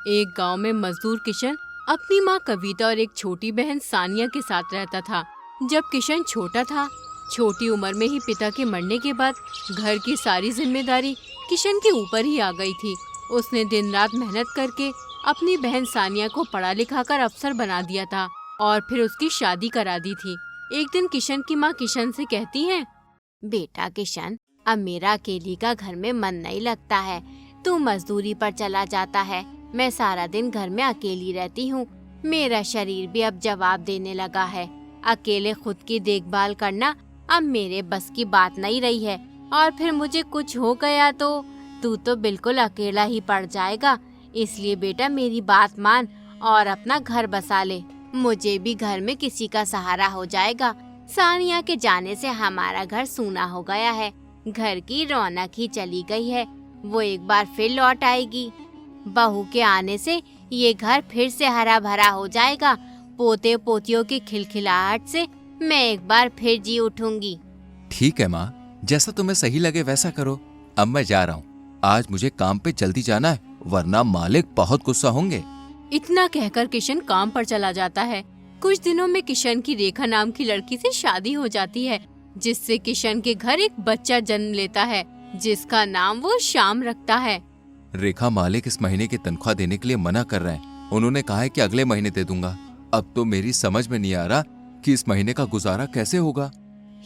एक गांव में मजदूर किशन अपनी माँ कविता और एक छोटी बहन सानिया के साथ रहता था। जब किशन छोटा था, छोटी उम्र में ही पिता के मरने के बाद घर की सारी जिम्मेदारी किशन के ऊपर ही आ गई थी। उसने दिन रात मेहनत करके अपनी बहन सानिया को पढ़ा लिखा कर अफसर बना दिया था और फिर उसकी शादी करा दी थी। एक दिन किशन की माँ किशन से कहती है, बेटा किशन, अब मेरा अकेली का घर में मन नहीं लगता है। तू मजदूरी पर चला जाता है, मैं सारा दिन घर में अकेली रहती हूँ। मेरा शरीर भी अब जवाब देने लगा है। अकेले खुद की देखभाल करना अब मेरे बस की बात नहीं रही है, और फिर मुझे कुछ हो गया तो तू तो बिल्कुल अकेला ही पड़ जाएगा। इसलिए बेटा मेरी बात मान और अपना घर बसा ले। मुझे भी घर में किसी का सहारा हो जाएगा। सानिया के जाने से हमारा घर सूना हो गया है, घर की रौनक ही चली गई है। वो एक बार फिर लौट आएगी। बहू के आने से ये घर फिर से हरा भरा हो जाएगा। पोते पोतियों की खिलखिलाहट से मैं एक बार फिर जी उठूंगी। ठीक है माँ, जैसा तुम्हें सही लगे वैसा करो। अब मैं जा रहा हूँ, आज मुझे काम पे जल्दी जाना है, वरना मालिक बहुत गुस्सा होंगे। इतना कहकर किशन काम पर चला जाता है। कुछ दिनों में किशन की रेखा नाम की लड़की से शादी हो जाती है, जिससे किशन के घर एक बच्चा जन्म लेता है, जिसका नाम वो श्याम रखता है। रेखा, मालिक इस महीने की तनख्वाह देने के लिए मना कर रहे हैं। उन्होंने कहा है कि अगले महीने दे दूंगा। अब तो मेरी समझ में नहीं आ रहा कि इस महीने का गुजारा कैसे होगा।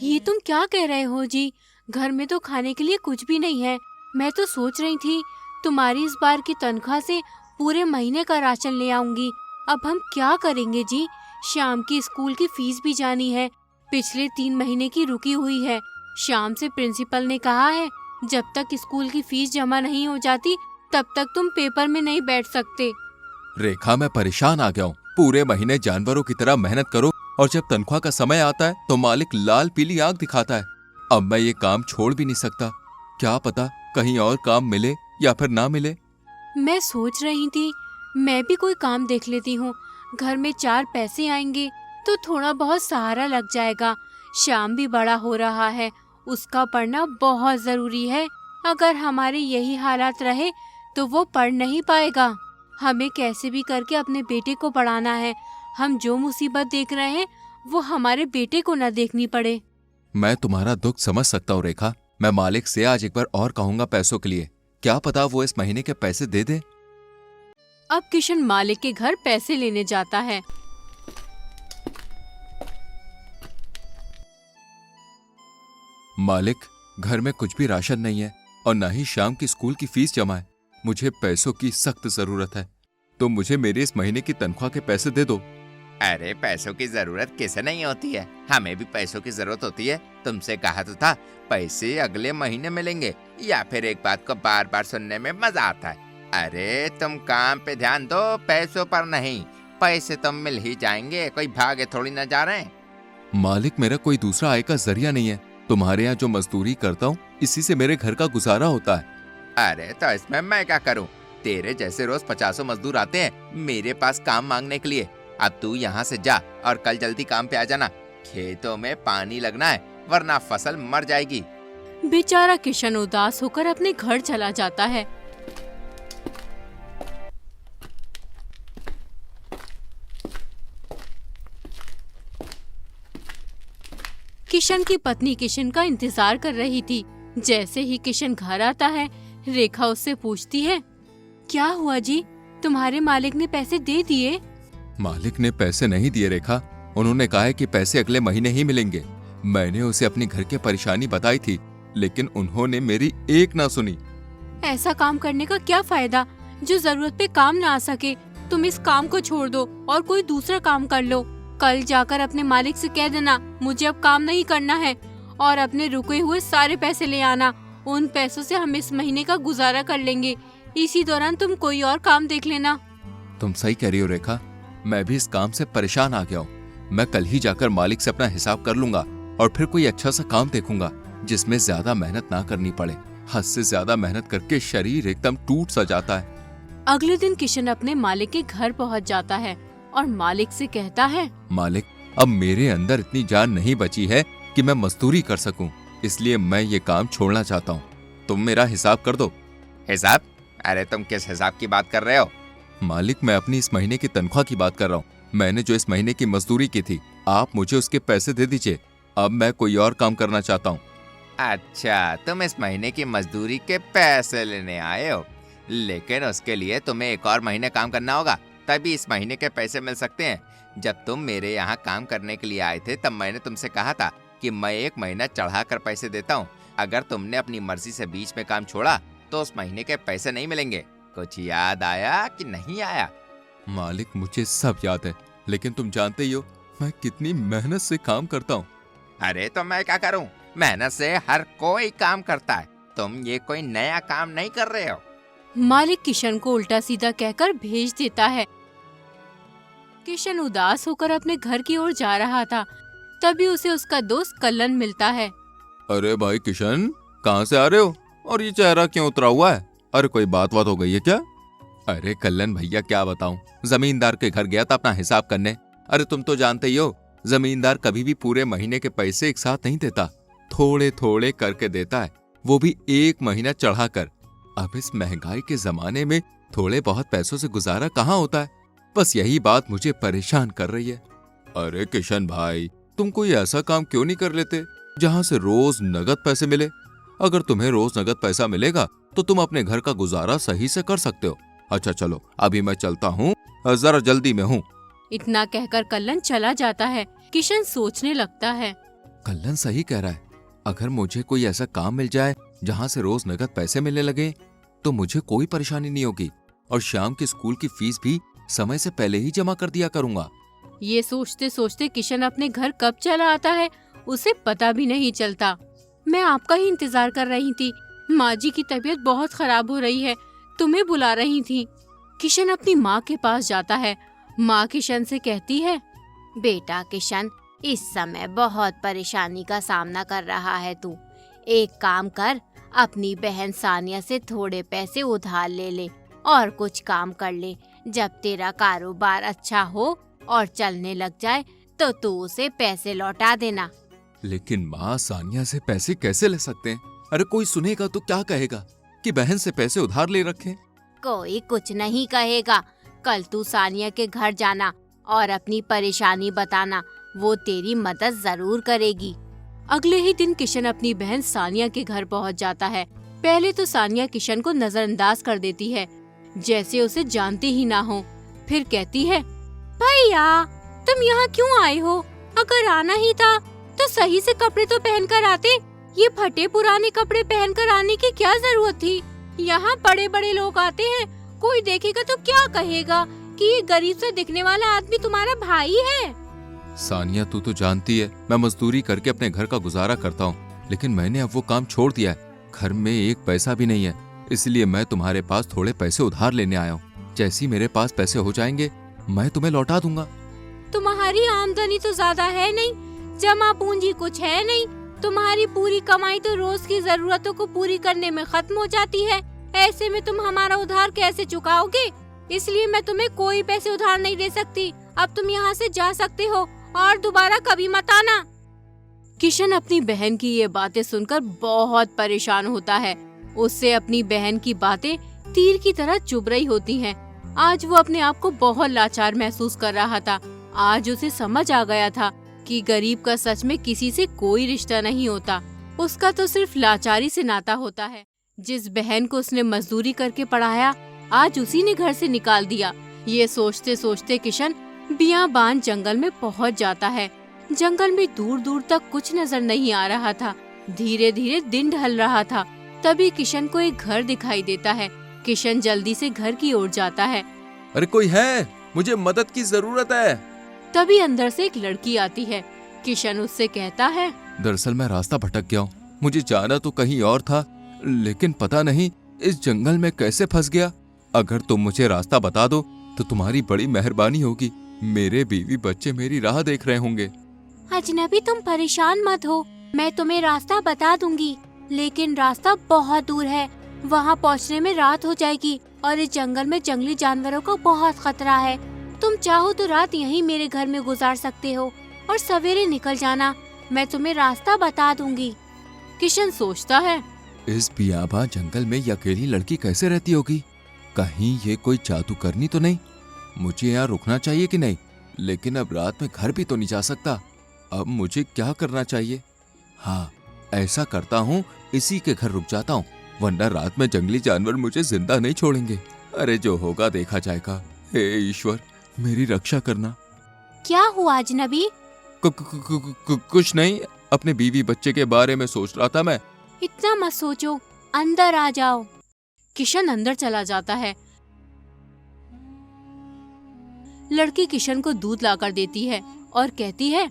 ये तुम क्या कह रहे हो जी? घर में तो खाने के लिए कुछ भी नहीं है। मैं तो सोच रही थी तुम्हारी इस बार की तनख्वाह से पूरे महीने का राशन ले आऊंगी। अब हम क्या करेंगे जी? श्याम की स्कूल की फीस भी जानी है, पिछले 3 महीने की रुकी हुई है। श्याम से प्रिंसिपल ने कहा है जब तक स्कूल की फीस जमा नहीं हो जाती तब तक तुम पेपर में नहीं बैठ सकते। रेखा, मैं परेशान आ गया हूँ। पूरे महीने जानवरों की तरह मेहनत करो और जब तनख्वाह का समय आता है तो मालिक लाल पीली आंख दिखाता है। अब मैं ये काम छोड़ भी नहीं सकता। क्या पता कहीं और काम मिले या फिर ना मिले। मैं सोच रही थी मैं भी कोई काम देख लेती हूँ। घर में 4 पैसे आएंगे तो थोड़ा बहुत सहारा लग जाएगा। श्याम भी बड़ा हो रहा है, उसका पढ़ना बहुत जरूरी है। अगर हमारे यही हालात रहे तो वो पढ़ नहीं पाएगा। हमें कैसे भी करके अपने बेटे को पढ़ाना है। हम जो मुसीबत देख रहे हैं वो हमारे बेटे को न देखनी पड़े। मैं तुम्हारा दुख समझ सकता हूँ रेखा। मैं मालिक से आज एक बार और कहूंगा पैसों के लिए। क्या पता वो इस महीने के पैसे दे दे। अब किशन मालिक के घर पैसे लेने जाता है। मालिक, घर में कुछ भी राशन नहीं है और न ही शाम की स्कूल की फीस जमा है। मुझे पैसों की सख्त जरूरत है, तो मुझे मेरे इस महीने की तनख्वाह के पैसे दे दो। अरे पैसों की जरूरत किसे नहीं होती है, हमें भी पैसों की जरूरत होती है। तुमसे कहा तो था पैसे अगले महीने मिलेंगे, या फिर एक बात को बार बार सुनने में मजा आता है। अरे तुम काम पे ध्यान दो, पैसों पर नहीं। पैसे तो मिल ही जाएंगे, कोई भागे थोड़ी ना जा रहे हैं। मालिक, मेरा कोई दूसरा आय का जरिया नहीं है। तुम्हारे यहाँ जो मजदूरी करता हूँ इसी से मेरे घर का गुजारा होता है। अरे तो इसमें मैं क्या करूँ? तेरे जैसे रोज 50 मजदूर आते हैं मेरे पास काम मांगने के लिए। अब तू यहाँ से जा और कल जल्दी काम पे आ जाना। खेतों में पानी लगना है, वरना फसल मर जाएगी। बेचारा किशन उदास होकर अपने घर चला जाता है। किशन की पत्नी किशन का इंतजार कर रही थी। जैसे ही किशन घर आता है, रेखा उससे पूछती है, क्या हुआ जी? तुम्हारे मालिक ने पैसे दे दिए? मालिक ने पैसे नहीं दिए रेखा। उन्होंने कहा है कि पैसे अगले महीने ही मिलेंगे। मैंने उसे अपनी घर की परेशानी बताई थी, लेकिन उन्होंने मेरी एक ना सुनी। ऐसा काम करने का क्या फायदा जो जरूरत पे काम ना आ सके? तुम इस काम को छोड़ दो और कोई दूसरा काम कर लो। कल जाकर अपने मालिक से कह देना मुझे अब काम नहीं करना है, और अपने रुके हुए सारे पैसे ले आना। उन पैसों से हम इस महीने का गुजारा कर लेंगे। इसी दौरान तुम कोई और काम देख लेना। तुम सही कह रही हो रेखा, मैं भी इस काम से परेशान आ गया हूँ। मैं कल ही जाकर मालिक से अपना हिसाब कर लूंगा और फिर कोई अच्छा सा काम देखूंगा जिसमें ज्यादा मेहनत ना करनी पड़े। हद से ज्यादा मेहनत करके शरीर एकदम टूट सा जाता है। अगले दिन किशन अपने मालिक के घर पहुंच जाता है और मालिक से कहता है, मालिक, अब मेरे अंदर इतनी जान नहीं बची है कि मैं मजदूरी कर सकूं, इसलिए मैं ये काम छोड़ना चाहता हूँ। तुम मेरा हिसाब कर दो। हिसाब? अरे तुम किस हिसाब की बात कर रहे हो? मालिक, मैं अपनी इस महीने की तनख्वाह की बात कर रहा हूँ। मैंने जो इस महीने की मजदूरी की थी, आप मुझे उसके पैसे दे दीजिए। अब मैं कोई और काम करना चाहता हूँ। अच्छा, तुम इस महीने की मजदूरी के पैसे लेने आए हो, लेकिन उसके लिए तुम्हें एक और महीने काम करना होगा, तभी इस महीने के पैसे मिल सकते हैं। जब तुम मेरे यहाँ काम करने के लिए आए थे, तब मैंने तुमसे कहा था कि मैं 1 महीना चढ़ाकर पैसे देता हूँ। अगर तुमने अपनी मर्जी से बीच में काम छोड़ा तो उस महीने के पैसे नहीं मिलेंगे। कुछ याद आया कि नहीं आया? मालिक, मुझे सब याद है, लेकिन तुम जानते ही हो मैं कितनी मेहनत से काम करता हूँ। अरे तो मैं क्या करूँ? मेहनत से हर कोई काम करता है, तुम ये कोई नया काम नहीं कर रहे हो। मालिक किशन को उल्टा सीधा कहकर भेज देता है। किशन उदास होकर अपने घर की ओर जा रहा था, तभी उसे उसका दोस्त कल्लन मिलता है। अरे भाई किशन, कहाँ से आ रहे हो और ये चेहरा क्यों उतरा हुआ है? अरे कोई बात हो गई है क्या? अरे कल्लन भैया, क्या बताऊं, जमींदार के घर गया था अपना हिसाब करने। अरे तुम तो जानते ही हो, जमींदार कभी भी पूरे महीने के पैसे एक साथ नहीं देता, थोड़े थोड़े करके देता है, वो भी 1 महीना चढ़ाकर। अब इस महंगाई के जमाने में थोड़े बहुत पैसों से गुजारा कहाँ होता है? बस यही बात मुझे परेशान कर रही है। अरे किशन भाई, तुम कोई ऐसा काम क्यों नहीं कर लेते जहाँ से रोज नगद पैसे मिले? अगर तुम्हें रोज नगद पैसा मिलेगा तो तुम अपने घर का गुजारा सही से कर सकते हो। अच्छा चलो, अभी मैं चलता हूँ, जरा जल्दी में हूँ। इतना कहकर कल्लन चला जाता है। किशन सोचने लगता है, कल्लन सही कह रहा है। अगर मुझे कोई ऐसा काम मिल जाए जहाँ से रोज नगद पैसे मिलने लगे तो मुझे कोई परेशानी नहीं होगी, और शाम की स्कूल की फीस भी समय से पहले ही जमा कर दिया करूंगा। ये सोचते सोचते किशन अपने घर कब चला आता है उसे पता भी नहीं चलता। मैं आपका ही इंतजार कर रही थी। माँ जी की तबीयत बहुत खराब हो रही है, तुम्हें बुला रही थी। किशन अपनी माँ के पास जाता है। माँ किशन से कहती है, बेटा किशन, इस समय बहुत परेशानी का सामना कर रहा है तू। एक काम कर, अपनी बहन सानिया से थोड़े पैसे उधार ले ले और कुछ काम कर ले। जब तेरा कारोबार अच्छा हो और चलने लग जाए तो तू उसे पैसे लौटा देना। लेकिन माँ, सानिया से पैसे कैसे ले सकते हैं? अरे कोई सुनेगा तो क्या कहेगा कि बहन से पैसे उधार ले रखे? कोई कुछ नहीं कहेगा। कल तू सानिया के घर जाना और अपनी परेशानी बताना, वो तेरी मदद जरूर करेगी। अगले ही दिन किशन अपनी बहन सानिया के घर पहुंच जाता है। पहले तो सानिया किशन को नजरअंदाज कर देती है, जैसे उसे जानती ही ना हो। फिर कहती है, भैया तुम यहाँ क्यों आए हो? अगर आना ही था तो सही से कपड़े तो पहन कर आते। ये फटे पुराने कपड़े पहन कर आने की क्या जरूरत थी? यहाँ बड़े बड़े लोग आते हैं, कोई देखेगा तो क्या कहेगा कि ये गरीब से दिखने वाला आदमी तुम्हारा भाई है। सानिया, तू तो जानती है मैं मजदूरी करके अपने घर का गुजारा करता हूँ, लेकिन मैंने अब वो काम छोड़ दिया है। घर में 1 पैसा भी नहीं है, इसलिए मैं तुम्हारे पास थोड़े पैसे उधार लेने आया हूँ। जैसे ही मेरे पास पैसे हो जाएंगे मैं तुम्हें लौटा दूंगा। तुम्हारी आमदनी तो ज्यादा है नहीं, जमा पूंजी कुछ है नहीं। तुम्हारी पूरी कमाई तो रोज की जरूरतों को पूरी करने में खत्म हो जाती है। ऐसे में तुम हमारा उधार कैसे चुकाओगे? इसलिए मैं तुम्हें कोई पैसे उधार नहीं दे सकती। अब तुम यहाँ से जा सकते हो और दोबारा कभी मत आना। किशन अपनी बहन की ये बातें सुनकर बहुत परेशान होता है। उससे अपनी बहन की बातें तीर की तरह चुभ रही होती हैं। आज वो अपने आप को बहुत लाचार महसूस कर रहा था। आज उसे समझ आ गया था कि गरीब का सच में किसी से कोई रिश्ता नहीं होता, उसका तो सिर्फ लाचारी से नाता होता है। जिस बहन को उसने मजदूरी करके पढ़ाया, आज उसी ने घर से निकाल दिया। ये सोचते सोचते किशन बियाबान जंगल में पहुंच जाता है। जंगल में दूर दूर तक कुछ नजर नहीं आ रहा था। धीरे धीरे दिन ढल रहा था। तभी किशन को एक घर दिखाई देता है। किशन जल्दी से घर की ओर जाता है। अरे कोई है, मुझे मदद की जरूरत है। तभी अंदर से एक लड़की आती है। किशन उससे कहता है, दरअसल मैं रास्ता भटक गया हूँ। मुझे जाना तो कहीं और था, लेकिन पता नहीं इस जंगल में कैसे फंस गया। अगर तुम मुझे रास्ता बता दो तो तुम्हारी बड़ी मेहरबानी होगी। मेरे बीवी बच्चे मेरी राह देख रहे होंगे। अजनबी तुम परेशान मत हो, मैं तुम्हें रास्ता बता दूंगी, लेकिन रास्ता बहुत दूर है। वहाँ पहुँचने में रात हो जाएगी और इस जंगल में जंगली जानवरों का बहुत खतरा है। तुम चाहो तो रात यहीं मेरे घर में गुजार सकते हो और सवेरे निकल जाना, मैं तुम्हें रास्ता बता दूंगी। किशन सोचता है, इस बियाबा जंगल में ये अकेली लड़की कैसे रहती होगी? कहीं ये कोई जादूगरनी तो नहीं? मुझे यहाँ रुकना चाहिए कि नहीं? लेकिन अब रात में घर भी तो नहीं जा सकता। अब मुझे क्या करना चाहिए? हाँ, ऐसा करता हूँ, इसी के घर रुक जाता हूँ, वरना रात में जंगली जानवर मुझे जिंदा नहीं छोड़ेंगे। अरे जो होगा देखा जाएगा। हे ईश्वर, मेरी रक्षा करना। क्या हुआ अजनबी? कुछ नहीं, अपने बीवी बच्चे के बारे में सोच रहा था मैं। इतना मत सोचो, अंदर आ जाओ। किशन अंदर चला जाता है। लड़की किशन को दूध लाकर देती है और कहती है,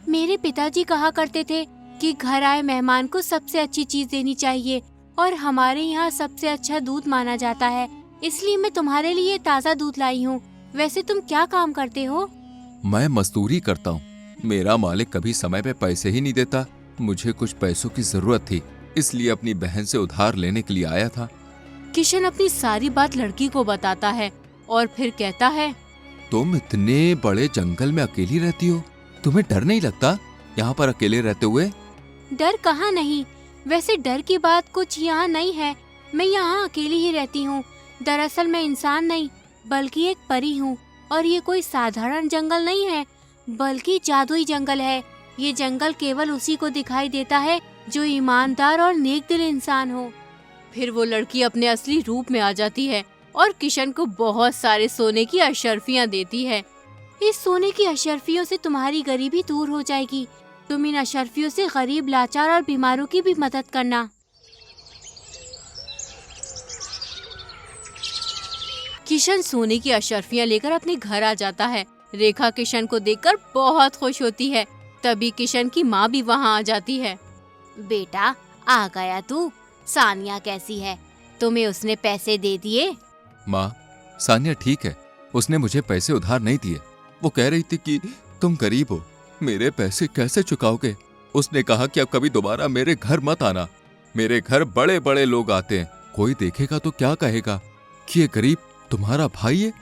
मेरे पिताजी कहा करते थे कि घर आए मेहमान को सबसे अच्छी चीज देनी चाहिए और हमारे यहाँ सबसे अच्छा दूध माना जाता है, इसलिए मैं तुम्हारे लिए ताज़ा दूध लाई हूँ। वैसे तुम क्या काम करते हो? मैं मजदूरी करता हूँ। मेरा मालिक कभी समय पे पैसे ही नहीं देता। मुझे कुछ पैसों की जरूरत थी, इसलिए अपनी बहन से उधार लेने के लिए आया था। किशन अपनी सारी बात लड़की को बताता है और फिर कहता है, तुम इतने बड़े जंगल में अकेली रहती हो, तुम्हें डर नहीं लगता यहाँ पर अकेले रहते हुए? डर कहाँ नहीं, वैसे डर की बात कुछ यहाँ नहीं है। मैं यहाँ अकेली ही रहती हूँ। दरअसल मैं इंसान नहीं बल्कि एक परी हूँ और ये कोई साधारण जंगल नहीं है बल्कि जादुई जंगल है। ये जंगल केवल उसी को दिखाई देता है जो ईमानदार और नेक दिल इंसान हो। फिर वो लड़की अपने असली रूप में आ जाती है और किशन को बहुत सारे सोने की अशर्फियाँ देती है। इस सोने की अशर्फियों से तुम्हारी गरीबी दूर हो जाएगी। तुम इन अशर्फियों से गरीब, लाचार और बीमारों की भी मदद करना। किशन सोने की अशर्फियाँ लेकर अपने घर आ जाता है। रेखा किशन को देखकर बहुत खुश होती है। तभी किशन की माँ भी वहाँ आ जाती है। बेटा, आ गया तू। सानिया कैसी है? तुम्हें उसने पैसे दे दिए? माँ, सानिया ठीक है। उसने मुझे पैसे उधार नहीं दिए। वो कह रही थी कि तुम गरीब हो, मेरे पैसे कैसे चुकाओगे। उसने कहा कि अब कभी दोबारा मेरे घर मत आना। मेरे घर बड़े बड़े लोग आते हैं, कोई देखेगा तो क्या कहेगा कि ये गरीब तुम्हारा भाई है।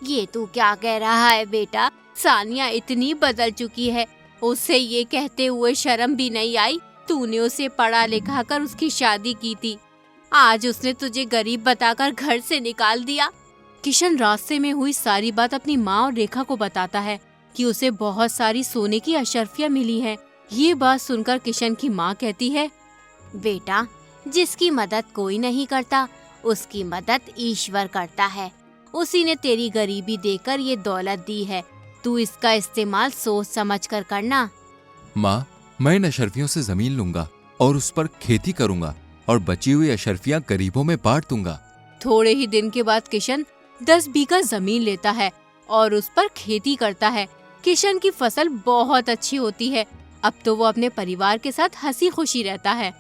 ये तू क्या कह रहा है बेटा? सानिया इतनी बदल चुकी है, उससे ये कहते हुए शर्म भी नहीं आई। तूने उसे पढ़ा लिखा कर उसकी शादी की थी, आज उसने तुझे गरीब बताकर घर से निकाल दिया। किशन रास्ते में हुई सारी बात अपनी माँ और रेखा को बताता है कि उसे बहुत सारी सोने की अशर्फियाँ मिली हैं। ये बात सुनकर किशन की माँ कहती है, बेटा, जिसकी मदद कोई नहीं करता उसकी मदद ईश्वर करता है। उसी ने तेरी गरीबी देकर ये दौलत दी है। तू इसका इस्तेमाल सोच समझ कर करना। माँ, मैं इन अशर्फियों से जमीन लूंगा और उस पर खेती करूंगा और बची हुई अशर्फियाँ गरीबों में बांट दूंगा। थोड़े ही दिन के बाद किशन 10 बीघा जमीन लेता है और उस पर खेती करता है। किशन की फसल बहुत अच्छी होती है। अब तो वो अपने परिवार के साथ हंसी खुशी रहता है।